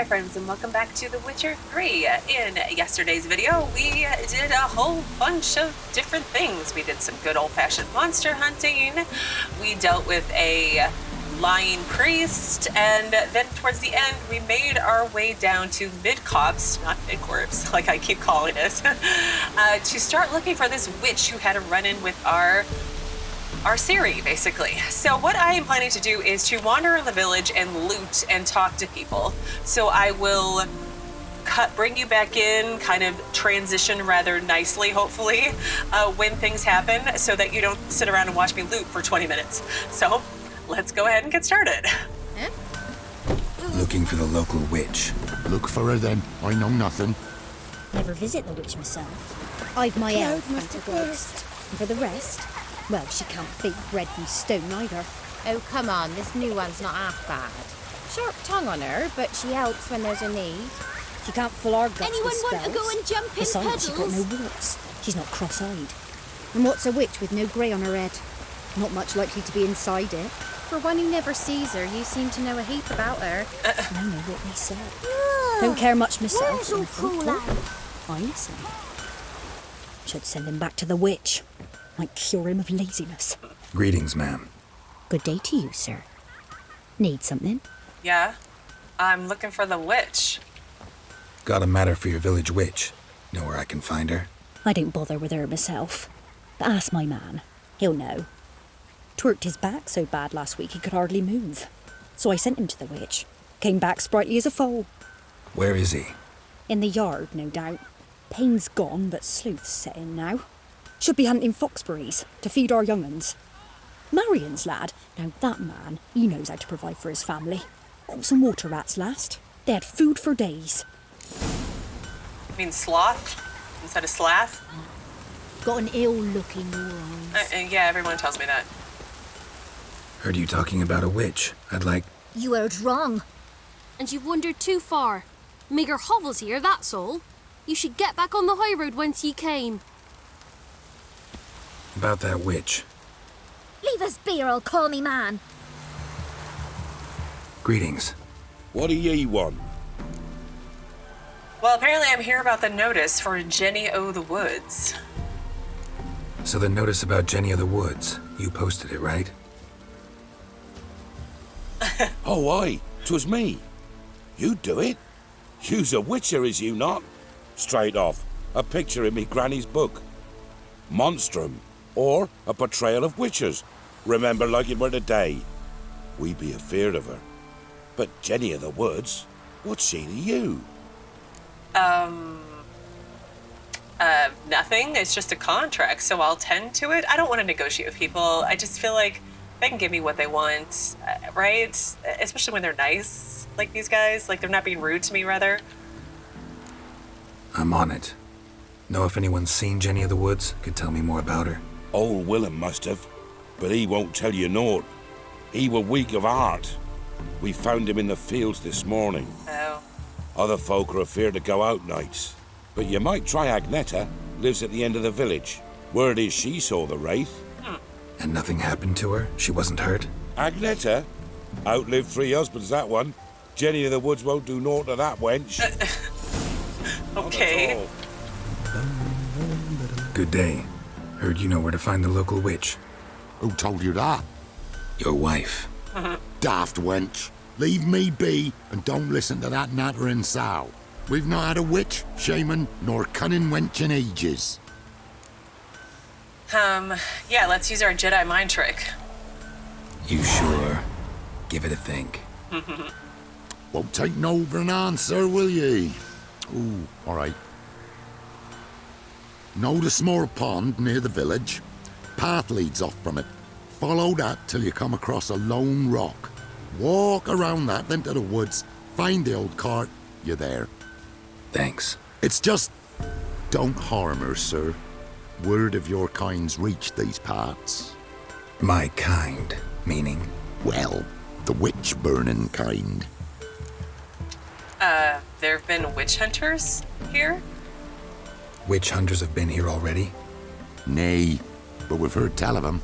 my friends, and welcome back to The Witcher 3. In yesterday's video, we did a whole bunch of different things. We did some good old-fashioned monster hunting, we dealt with a lying priest, and then towards the end, we made our way down to mid-corpse, not mid-corpse, like I keep calling it, to start looking for this witch who had a run-in with our Ciri, basically. So what I am planning to do is to wander in the village and loot and talk to people. So I will bring you back in, kind of transition rather nicely, hopefully, when things happen, so that you don't sit around and watch me loot for 20 minutes. So let's go ahead and get started. Looking for the local witch. Look for her then. I know nothing. Never visit the witch myself. I've my elf, thank God. And for the rest, well, she can't bake bread from stone either. Oh, come on, this new one's not half bad. Sharp tongue on her, but she helps when there's a need. She can't fill our guts Anyone with spells. want to go and jump in Besides, puddles? she's got no warts. She's not cross-eyed. And what's a witch with no grey on her head? Not much likely to be inside it. For one who never sees her, you seem to know a heap about her. I know what they say. Don't care much myself. Where's all cool out? I listen. Should send him back to the witch. Might cure him of laziness. Greetings, ma'am. Good day to you, sir. Need something? Yeah, I'm looking for the witch. Got a matter for your village witch. Know where I can find her? I don't bother with her myself. But ask my man. He'll know. Twerked his back so bad last week he could hardly move. So I sent him to the witch. Came back sprightly as a foal. Where is he? In the yard, no doubt. Pain's gone, but sleuth's set in now. Should be hunting foxberries to feed our young uns. Marion's lad, now that man, he knows how to provide for his family. Caught some water rats last. They had food for days. You mean sloth instead of slath? Got an ill look in your eyes. Yeah, everyone tells me that. Heard you talking about a witch. I'd like... You heard wrong. And you've wandered too far. Meagre hovels here, that's all. You should get back on the high road whence ye came. About that witch. Leave us be or I'll call me man. Greetings. What do ye want? Well, apparently I'm here about the notice for Jenny O' the Woods. So the notice about Jenny of the Woods, you posted it, right? Oh, aye, 'twas me. You do it? You's a witcher, is you not? Straight off, a picture in me granny's book. Monstrum, or a portrayal of witchers. Remember like it were the day. We be afeard of her. But Jenny of the Woods, what's she to you? Nothing. It's just a contract, so I'll tend to it. I don't want to negotiate with people. I just feel like they can give me what they want, right? Especially when they're nice, like these guys. Like, they're not being rude to me, rather. I'm on it. Know if anyone's seen Jenny of the Woods? Could tell me more about her. Old Willem must have, but he won't tell you naught. He were weak of heart. We found him in the fields this morning. Oh. Other folk are afeard to go out nights. But you might try Agneta, lives at the end of the village. Word is she saw the wraith. And nothing happened to her? She wasn't hurt? Agneta? Outlived 3 husbands, that one. Jenny of the Woods won't do naught to that wench. Okay. Not at all. Good day. Heard you know where to find the local witch. Who told you that? Your wife. Daft wench. Leave me be and don't listen to that nattering sow. We've not had a witch, shaman, nor cunning wench in ages. Yeah, let's use our Jedi mind trick. You sure? Give it a think. Won't take no for an answer, will ye? Ooh, all right. Know the small pond near the village? Path leads off from it. Follow that till you come across a lone rock. Walk around that, then to the woods. Find the old cart. You're there. Thanks. It's just... Don't harm her, sir. Word of your kind's reached these parts. My kind, meaning? Well, the witch-burning kind. There have been witch hunters here? Witch hunters have been here already? Nay, but we've heard tell of 'em.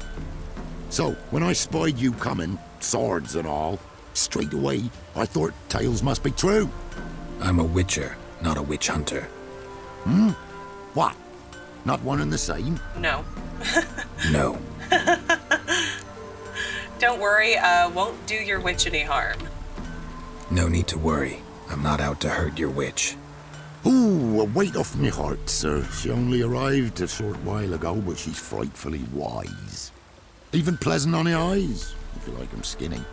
So, when I spied you coming, swords and all, straight away I thought tales must be true. I'm a witcher, not a witch hunter. What? Not one and the same? No. No. Don't worry, won't do your witch any harm. No need to worry. I'm not out to hurt your witch. Ooh, a weight off me heart, sir. She only arrived a short while ago, but she's frightfully wise. Even pleasant on the eyes, if you like 'em skinny.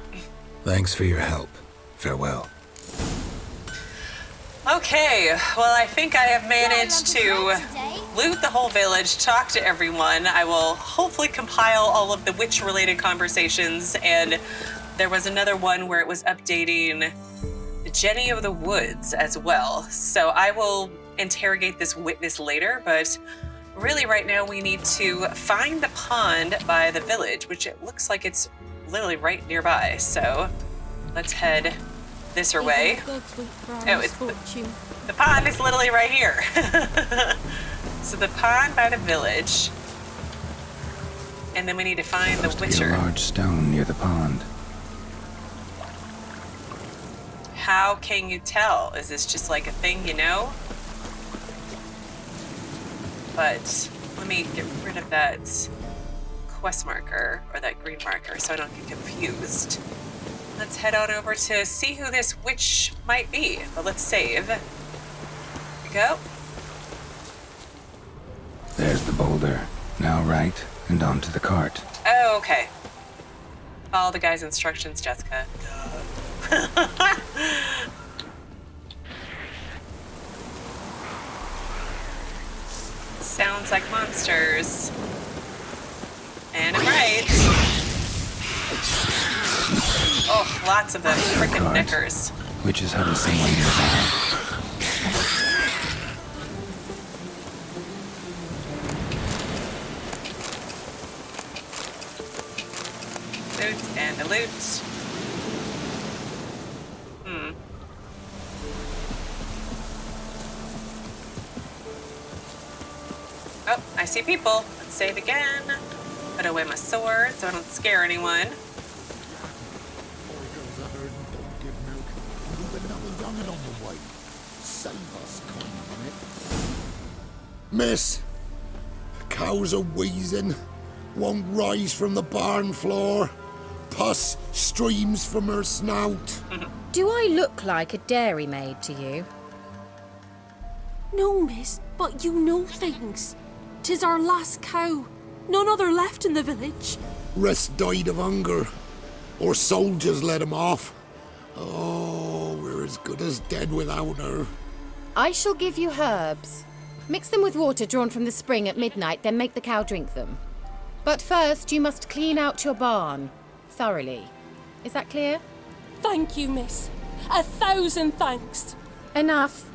Thanks for your help. Farewell. Okay, well, I think I have managed to loot the whole village, talk to everyone. I will hopefully compile all of the witch-related conversations, and there was another one where it was updating Jenny of the Woods as well. So I will interrogate this witness later, but really right now we need to find the pond by the village, which it looks like it's literally right nearby. So let's head this way. Oh, it's the pond is literally right here. So the pond by the village. And then we need to find the witcher. A large stone near the pond. How can you tell? Is this just like a thing you know? But let me get rid of that quest marker, or that green marker, so I don't get confused. Let's head on over to see who this witch might be. But let's save. Here we go. There's the boulder. Now right, and onto the cart. Oh, okay. Follow the guy's instructions, Jesika. Sounds like monsters. And I'm right. Oh, lots of them. Frickin' Nekkers. Witches hunt someone nearby. Loot and a loot. Oh, I see people. Let's save again. Put away my sword so I don't scare anyone. Miss, the cows are wheezing, won't rise from the barn floor. Pus streams from her snout. Do I look like a dairymaid to you? No, miss, but you know things. 'Tis our last cow. None other left in the village. Rest died of hunger, or soldiers let him off. Oh, we're as good as dead without her. I shall give you herbs. Mix them with water drawn from the spring at midnight, then make the cow drink them. But first, you must clean out your barn thoroughly. Is that clear? Thank you, miss. 1,000 thanks. Enough.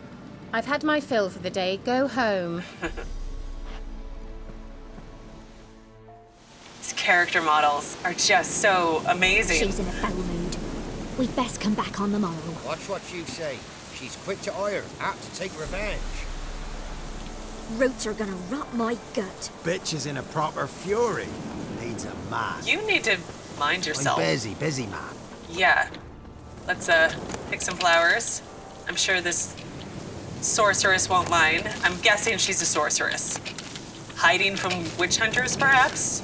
I've had my fill for the day. Go home. These character models are just so amazing. She's in a foul mood. We'd best come back on the morrow. Watch what you say. She's quick to ire, apt to take revenge. Roots are gonna rot my gut. Bitch is in a proper fury. Needs a man. You need to mind yourself. I'm busy man. Yeah. Let's pick some flowers. I'm sure this sorceress won't mind. I'm guessing she's a sorceress. Hiding from witch hunters, perhaps?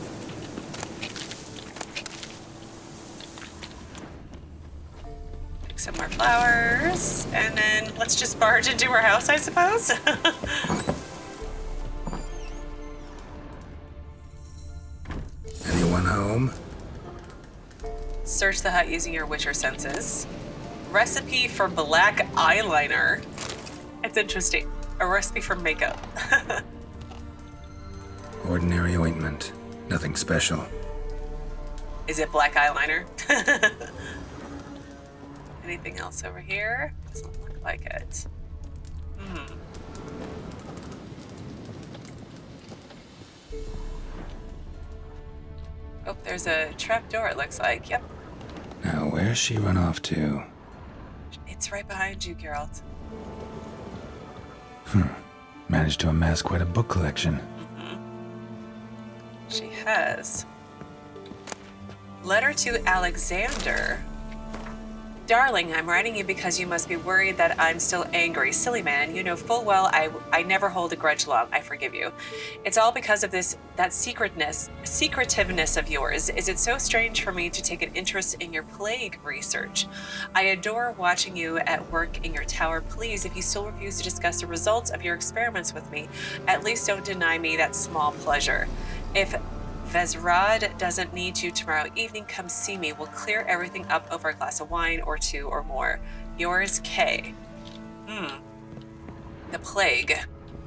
Pick some more flowers, and then let's just barge into her house, I suppose. Anyone home? Search the hut using your witcher senses. Recipe for black eyeliner. It's interesting. A recipe for makeup. Ordinary ointment. Nothing special. Is it black eyeliner? Anything else over here? Doesn't look like it. Oh, there's a trap door, it looks like. Yep. Now, where's she run off to? It's right behind you, Geralt. Managed to amass quite a book collection. She has. Letter to Alexander. Darling, I'm writing you because you must be worried that I'm still angry. Silly man, you know full well I never hold a grudge long. I forgive you. It's all because of that secretiveness of yours. Is it so strange for me to take an interest in your plague research? I adore watching you at work in your tower. Please, if you still refuse to discuss the results of your experiments with me, at least don't deny me that small pleasure. If Vezrad doesn't need you tomorrow evening, come see me. We'll clear everything up over a glass of wine or two or more. Yours, Kay. The plague.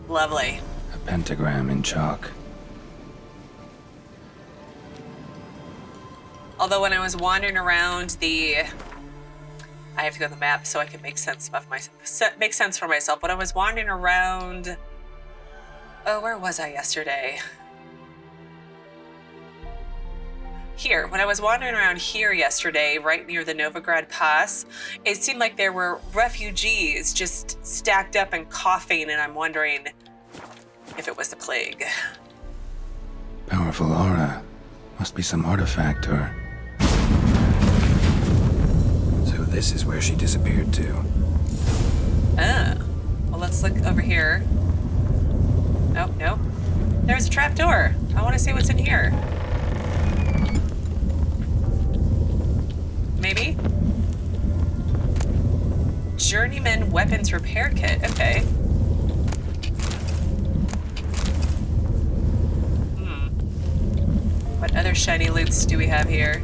Lovely. A pentagram in chalk. Although when I was wandering around I have to go to the map so I can make sense for myself. When I was wandering around, where was I yesterday? Here, when I was wandering around here yesterday, right near the Novigrad Pass, it seemed like there were refugees just stacked up and coughing, and I'm wondering if it was the plague. Powerful aura. Must be some artifact or... So this is where she disappeared to. Well, let's look over here. Oh, no. There's a trap door. I want to see what's in here. Maybe? Journeyman weapons repair kit. Okay. What other shiny loots do we have here?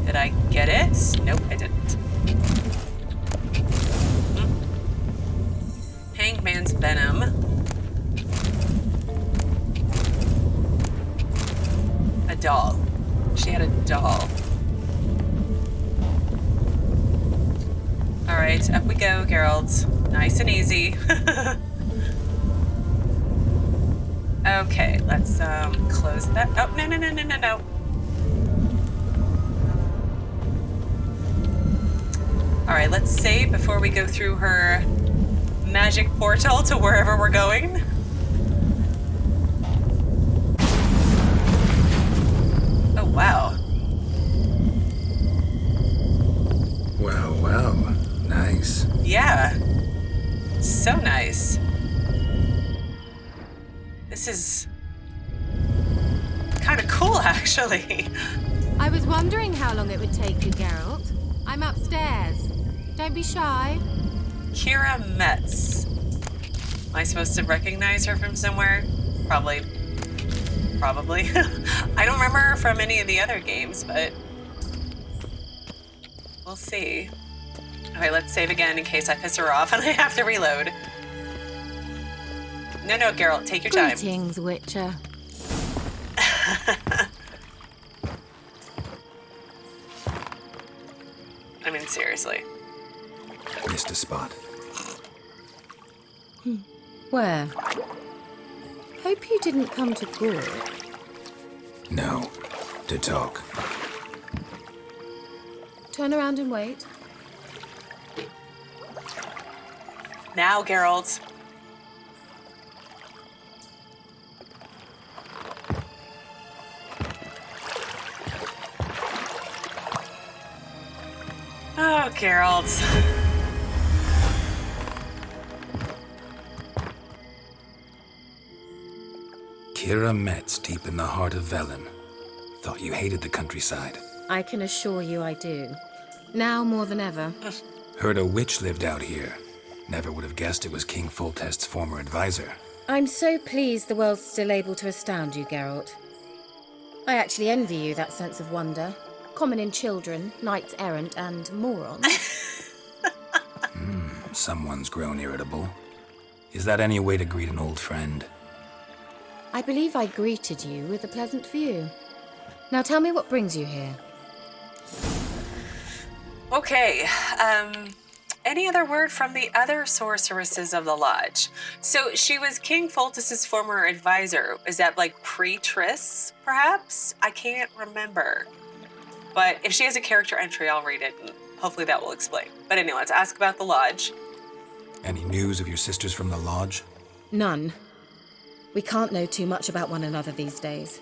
Did I get it? Nope, I didn't. Hangman's venom. A doll. She had a doll. Alright, up we go, Geralt. Nice and easy. Okay, let's close that. Oh, no. Alright, let's save before we go through her magic portal to wherever we're going. Oh, wow. Wow. Nice. Yeah. So nice. This is kind of cool, actually. I was wondering how long it would take you, Geralt. I'm upstairs. Don't be shy. Keira Metz. Am I supposed to recognize her from somewhere? Probably. I don't remember her from any of the other games, but we'll see. Okay, let's save again in case I piss her off and I have to reload. No, Geralt, take your time. Greetings, Witcher. I mean, seriously. Missed a spot. Where? Hope you didn't come to Gore. No. To talk. Turn around and wait. Now, Geralt. Oh, Geralt. Keira Metz, deep in the heart of Velen. Thought you hated the countryside. I can assure you I do. Now more than ever. Heard a witch lived out here. Never would have guessed it was King Foltest's former advisor. I'm so pleased the world's still able to astound you, Geralt. I actually envy you that sense of wonder. Common in children, knights errant, and morons. Someone's grown irritable. Is that any way to greet an old friend? I believe I greeted you with a pleasant view. Now tell me what brings you here. Okay, any other word from the other sorceresses of the Lodge? So she was King Foltest's former advisor. Is that like pre-Triss, perhaps? I can't remember. But if she has a character entry, I'll read it, and hopefully that will explain. But anyway, let's ask about the Lodge. Any news of your sisters from the Lodge? None. We can't know too much about one another these days.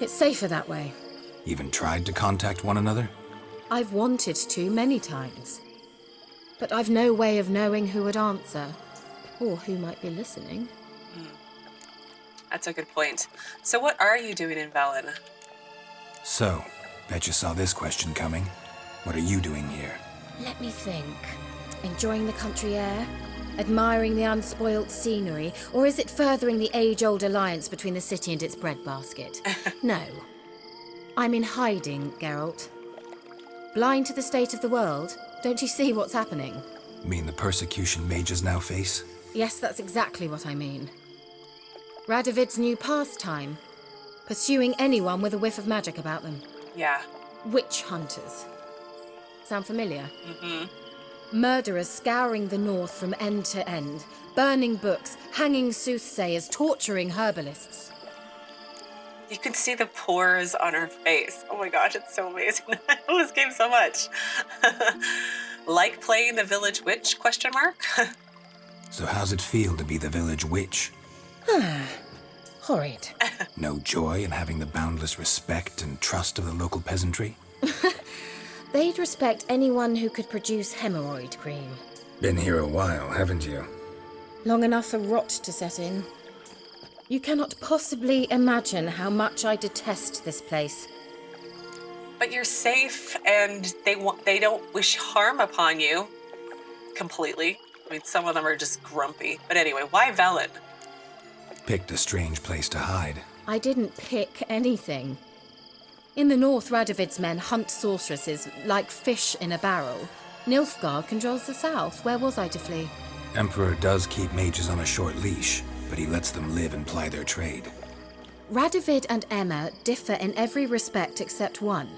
It's safer that way. Even tried to contact one another? I've wanted to many times. But I've no way of knowing who would answer, or who might be listening. That's a good point. So what are you doing in Velen? So, bet you saw this question coming. What are you doing here? Let me think. Enjoying the country air? Admiring the unspoilt scenery? Or is it furthering the age-old alliance between the city and its breadbasket? No. I'm in hiding, Geralt. Blind to the state of the world? Don't you see what's happening? Mean the persecution mages now face? Yes, that's exactly what I mean. Radovid's new pastime. Pursuing anyone with a whiff of magic about them. Yeah. Witch hunters. Sound familiar? Mm-hmm. Murderers scouring the north from end to end. Burning books, hanging soothsayers, torturing herbalists. You can see the pores on her face. Oh my gosh, it's so amazing. I love this game so much. Like playing the village witch, question mark? So how's it feel to be the village witch? Horrid. No joy in having the boundless respect and trust of the local peasantry? They'd respect anyone who could produce hemorrhoid cream. Been here a while, haven't you? Long enough for rot to set in. You cannot possibly imagine how much I detest this place. But you're safe, and they don't wish harm upon you. Completely. I mean, some of them are just grumpy. But anyway, why Velen? Picked a strange place to hide. I didn't pick anything. In the north, Radovid's men hunt sorceresses like fish in a barrel. Nilfgaard controls the south. Where was I to flee? Emperor does keep mages on a short leash, but he lets them live and ply their trade. Radovid and Emma differ in every respect except one.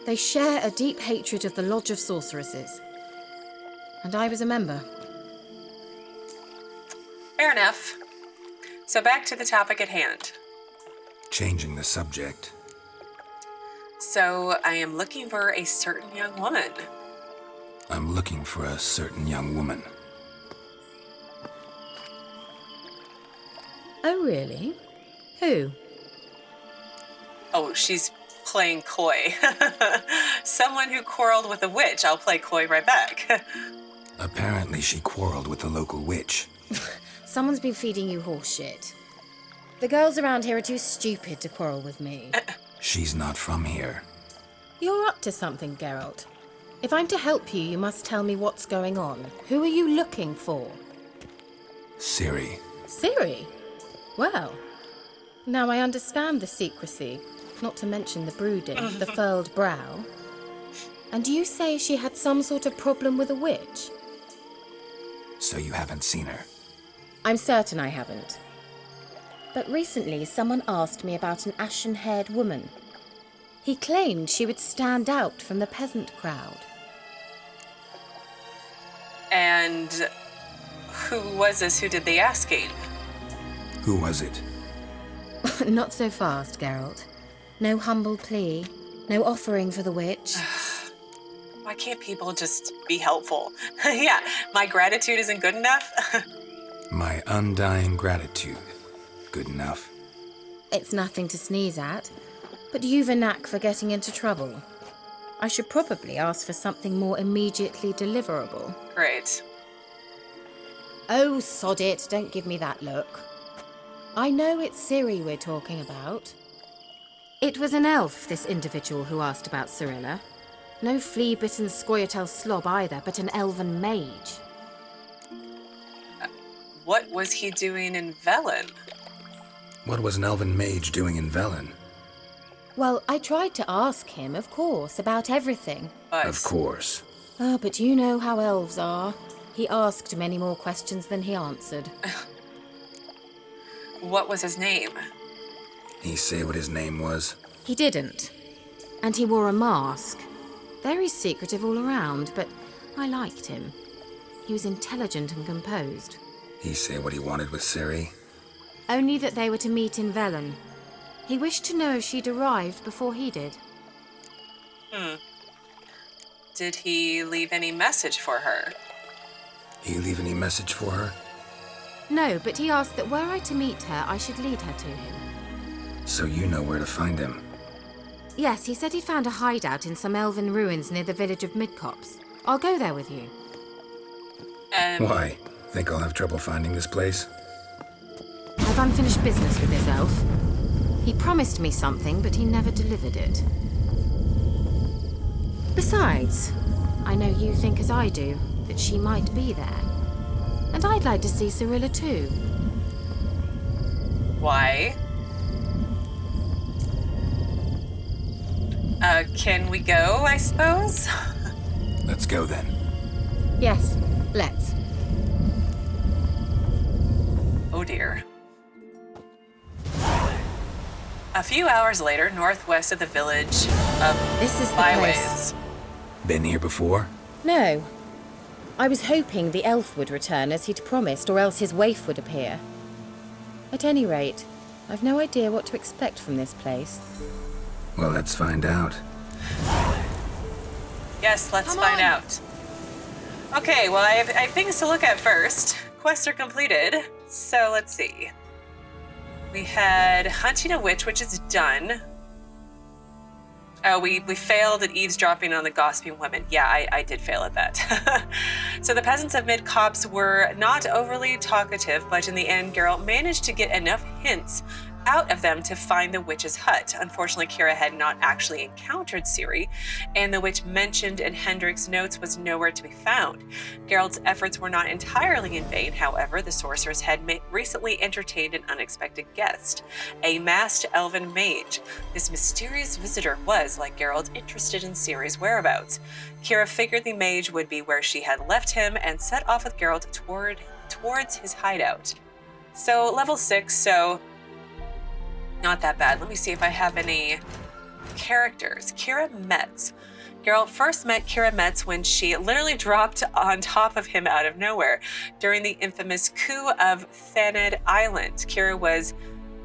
They share a deep hatred of the Lodge of Sorceresses. And I was a member. Fair enough. So back to the topic at hand. Changing the subject. So I am looking for a certain young woman. I'm looking for a certain young woman. Oh, really? Who? Oh, she's playing coy. Someone who quarreled with a witch. I'll play coy right back. Apparently she quarreled with the local witch. Someone's been feeding you horse shit. The girls around here are too stupid to quarrel with me. She's not from here. You're up to something, Geralt. If I'm to help you, you must tell me what's going on. Who are you looking for? Ciri. Ciri? Well, now I understand the secrecy, not to mention the brooding, the furled brow. And you say she had some sort of problem with a witch? So you haven't seen her? I'm certain I haven't. But recently someone asked me about an ashen-haired woman. He claimed she would stand out from the peasant crowd. And who was this who did the asking? Who was it? Not so fast, Geralt. No humble plea, no offering for the witch. Why can't people just be helpful? Yeah, my gratitude isn't good enough? My undying gratitude. Good enough. It's nothing to sneeze at, but you've a knack for getting into trouble. I should probably ask for something more immediately deliverable. Great. Oh, sod it, don't give me that look. I know it's Ciri we're talking about. It was an elf, this individual who asked about Cirilla. No flea-bitten Scoia'tael slob either, but an elven mage. What was he doing in Velen? What was an elven mage doing in Velen? Well, I tried to ask him, of course, about everything. But... Of course. Oh, but you know how elves are. He asked many more questions than he answered. What was his name? He say what his name was? He didn't. And he wore a mask. Very secretive all around, but I liked him. He was intelligent and composed. He say what he wanted with Ciri? Only that they were to meet in Velen. He wished to know if she'd arrived before he did. Did he leave any message for her? He leave any message for her? No, but he asked that were I to meet her, I should lead her to him. So you know where to find him? Yes, he said he'd found a hideout in some elven ruins near the village of Midcopse. I'll go there with you. Why? Think I'll have trouble finding this place? I've unfinished business with this elf. He promised me something, but he never delivered it. Besides, I know you think as I do, that she might be there. And I'd like to see Cirilla too. Why? Can we go, I suppose? Let's go then. Yes, let's. Oh dear. A few hours later, northwest of the village of This is the Byways. place. Been here before? No. I was hoping the elf would return as he'd promised, or else his waif would appear. At any rate, I've no idea what to expect from this place. Well, let's find out. Yes, let's find out. Okay, well, I have things to look at first. Quests are completed, so let's see. We had hunting a witch, which is done. Oh, we failed at eavesdropping on the gossiping women. Yeah, I did fail at that. So the peasants of Midcopse were not overly talkative, but in the end, Geralt managed to get enough hints out of them to find the witch's hut. Unfortunately, Keira had not actually encountered Ciri, and the witch mentioned in Hendrik's notes was nowhere to be found. Geralt's efforts were not entirely in vain, however. The sorceress had recently entertained an unexpected guest, a masked elven mage. This mysterious visitor was, like Geralt, interested in Ciri's whereabouts. Keira figured the mage would be where she had left him and set off with Geralt towards his hideout. So, level 6, so not that bad. Let me see if I have any characters. Keira Metz. Geralt first met Keira Metz when she literally dropped on top of him out of nowhere during the infamous coup of Thaned Island. Keira was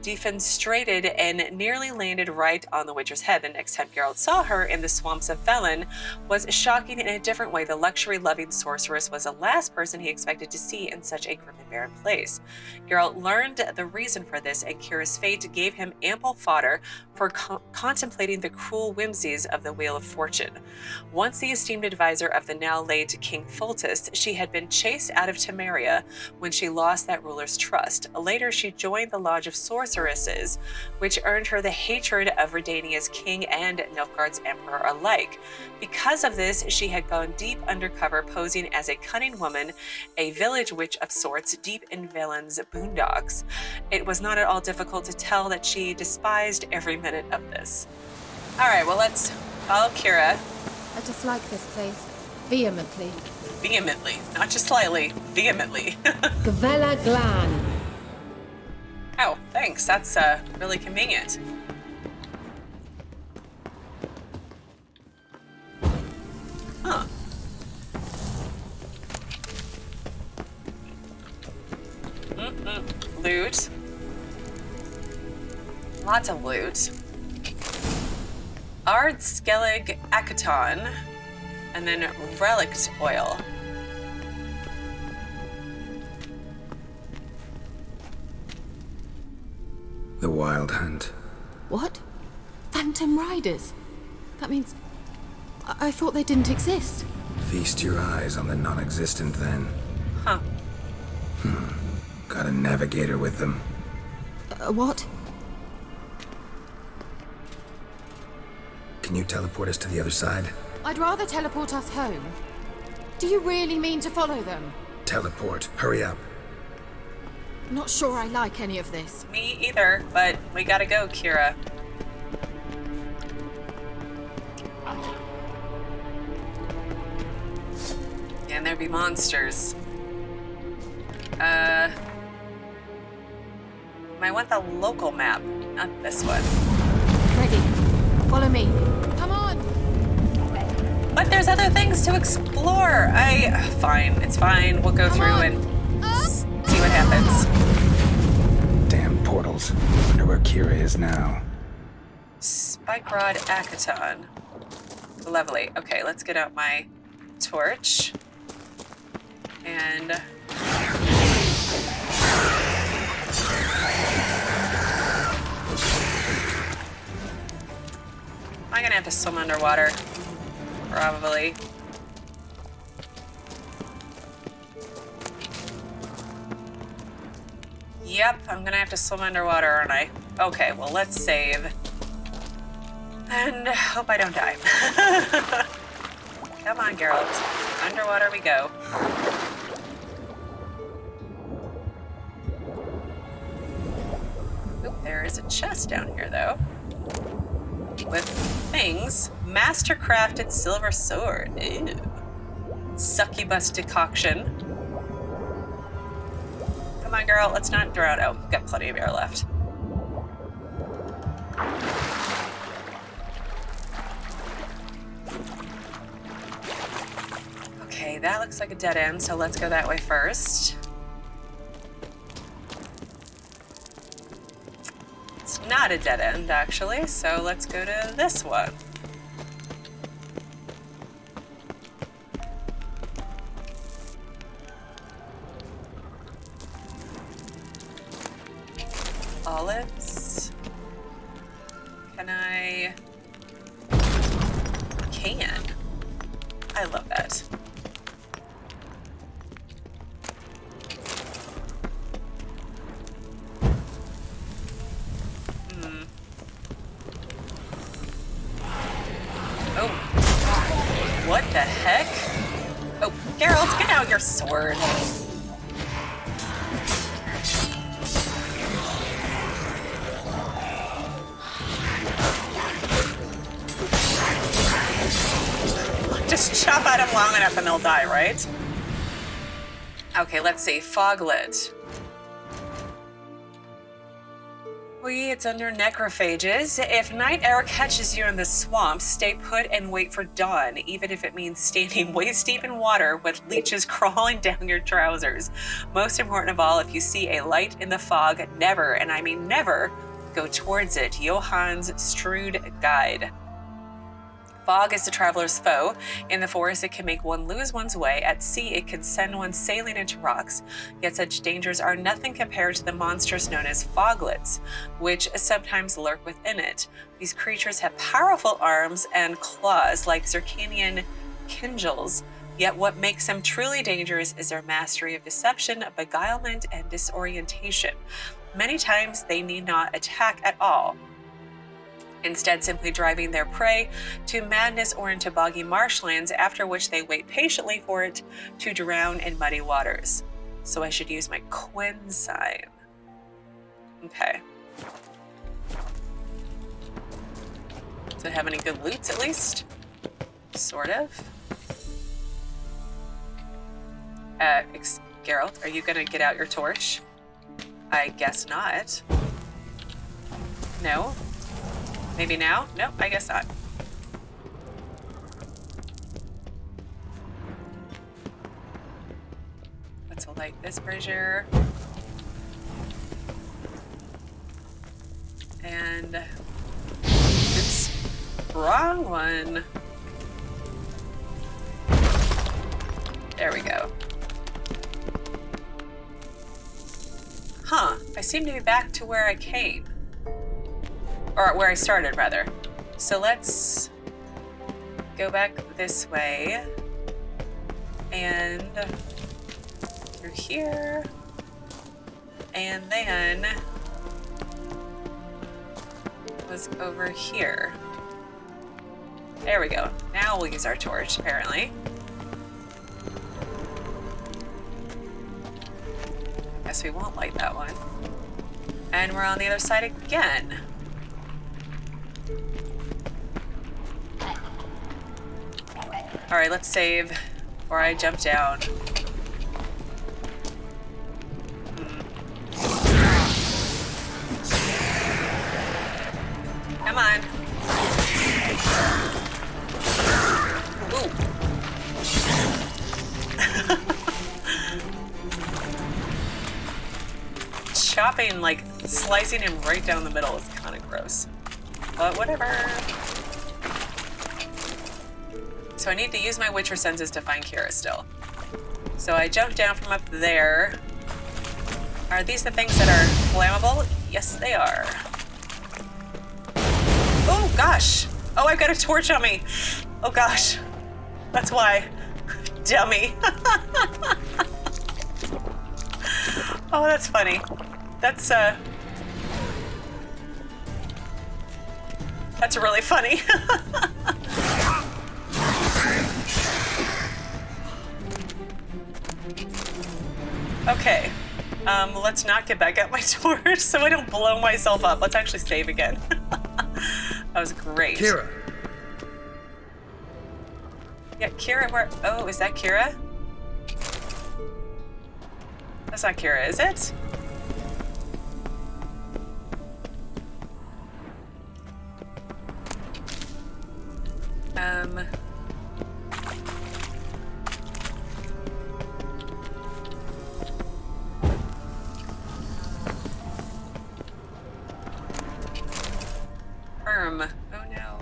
defenestrated and nearly landed right on the Witcher's head. The next time Geralt saw her in the swamps of Velen was shocking in a different way. The luxury-loving sorceress was the last person he expected to see in such a grim and barren place. Geralt learned the reason for this, and Keira's fate gave him ample fodder for contemplating the cruel whimsies of the Wheel of Fortune. Once the esteemed advisor of the now late King Foltest, she had been chased out of Temeria when she lost that ruler's trust. Later, she joined the Lodge of Sorceresses, which earned her the hatred of Redania's king and Nilfgaard's emperor alike. Because of this, she had gone deep undercover, posing as a cunning woman, a village witch of sorts, deep in Valen's boondocks. It was not at all difficult to tell that she despised every minute of this. All right, well, let's follow Keira. I dislike this place. Vehemently. Vehemently, not just slightly, vehemently. Gavella Glan. Oh, thanks. That's really convenient. Huh. Loot. Lots of loot. Ard, Skellig, Aketon, and then Relict oil. The Wild Hunt. What? Phantom Riders? That means... I thought they didn't exist. Feast your eyes on the non-existent then. Huh. Got a navigator with them. What? Can you teleport us to the other side? I'd rather teleport us home. Do you really mean to follow them? Teleport. Hurry up. Not sure I like any of this. Me either, but we gotta go, Keira. And there be monsters. I want the local map, not this one. Ready. Follow me. Come on! But there's other things to explore. Fine, it's fine. We'll go through and see what happens. Damn portals. Wonder where Keira is now. Spike Rod Aketon. Lovely. Okay, let's get out my torch. And... have to swim underwater. Probably. Yep, I'm gonna have to swim underwater, aren't I? Okay, well, let's save. And hope I don't die. Come on, Geralt. Underwater we go. Oop, there is a chest down here, though. With things. Master-crafted silver sword. Ew. Succubus decoction. Come on, girl. Let's not drown. Oh, we've got plenty of air left. Okay, that looks like a dead end, so let's go that way first. It's not a dead end, actually, so let's go to this one. Olives. Can I? Can. I love that. Oh. What the heck? Oh, Geralt, get out your sword. Just chop at them long enough and they'll die, right? Okay, let's see. Foglet. It's under necrophages. If night air catches you in the swamp, stay put and wait for dawn, even if it means standing waist deep in water with leeches crawling down your trousers. Most important of all, if you see a light in the fog, never, and I mean never, go towards it. Johann's Shrewd Guide. Fog is the traveler's foe. In the forest, it can make one lose one's way. At sea, it can send one sailing into rocks. Yet such dangers are nothing compared to the monsters known as foglets, which sometimes lurk within it. These creatures have powerful arms and claws like Zircanian Kingels, yet what makes them truly dangerous is their mastery of deception, beguilement, and disorientation. Many times, they need not attack at all, instead simply driving their prey to madness or into boggy marshlands, after which they wait patiently for it to drown in muddy waters. So I should use my Quinn sign. Okay. Does it have any good loots at least? Sort of. Geralt, are you gonna get out your torch? I guess not. No? Maybe now? Nope, I guess not. Let's light this brazier. And... oops. Wrong one. There we go. Huh. I seem to be back to where I came. Or where I started, rather. So let's go back this way. And through here. And then was over here. There we go. Now we'll use our torch, apparently. Guess we won't light that one. And we're on the other side again. All right, let's save before I jump down. Come on. Ooh. Chopping, like, slicing him right down the middle is kind of gross. But whatever. So I need to use my Witcher senses to find Keira still. So I jumped down from up there. Are these the things that are flammable? Yes, they are. Oh, gosh. Oh, I've got a torch on me. Oh gosh. That's why. Dummy. Oh, that's funny. That's really funny. Okay. Let's not get back at my torch so I don't blow myself up. Let's actually save again. That was great. Keira. Yeah, Keira, where? Oh, is that Keira? That's not Keira, is it? Oh no.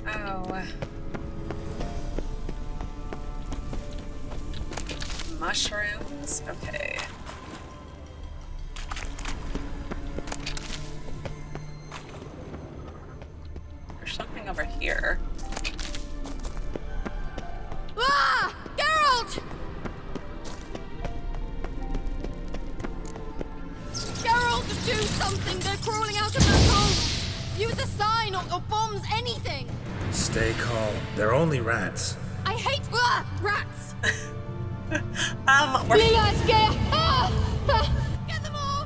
Oh. Mushrooms? Okay. There's something over here. Ah! Geralt! Geralt, do something! They're crawling out of that hole! Use a sign or bombs, anything! Stay calm. They're only rats. I hate rats! We're... Get them off!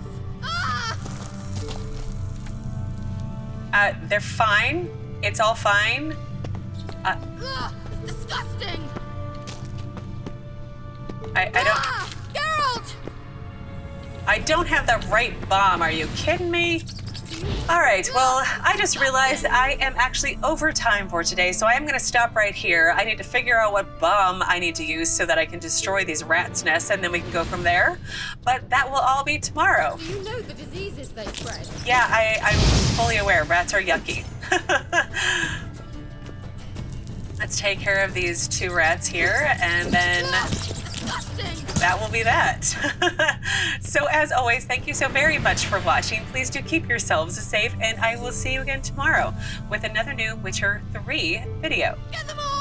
They're fine. It's all fine. It's disgusting! I don't... Geralt! I don't have the right bomb. Are you kidding me? All right, well, I just realized I am actually over time for today, so I am going to stop right here. I need to figure out what bomb I need to use so that I can destroy these rats' nests, and then we can go from there. But that will all be tomorrow. You know the diseases they spread. Yeah, I'm fully aware. Rats are yucky. Let's take care of these 2 rats here, and then that will be that. So as always, thank you so very much for watching. Please do keep yourselves safe, and I will see you again tomorrow with another new Witcher 3 video. Get them all!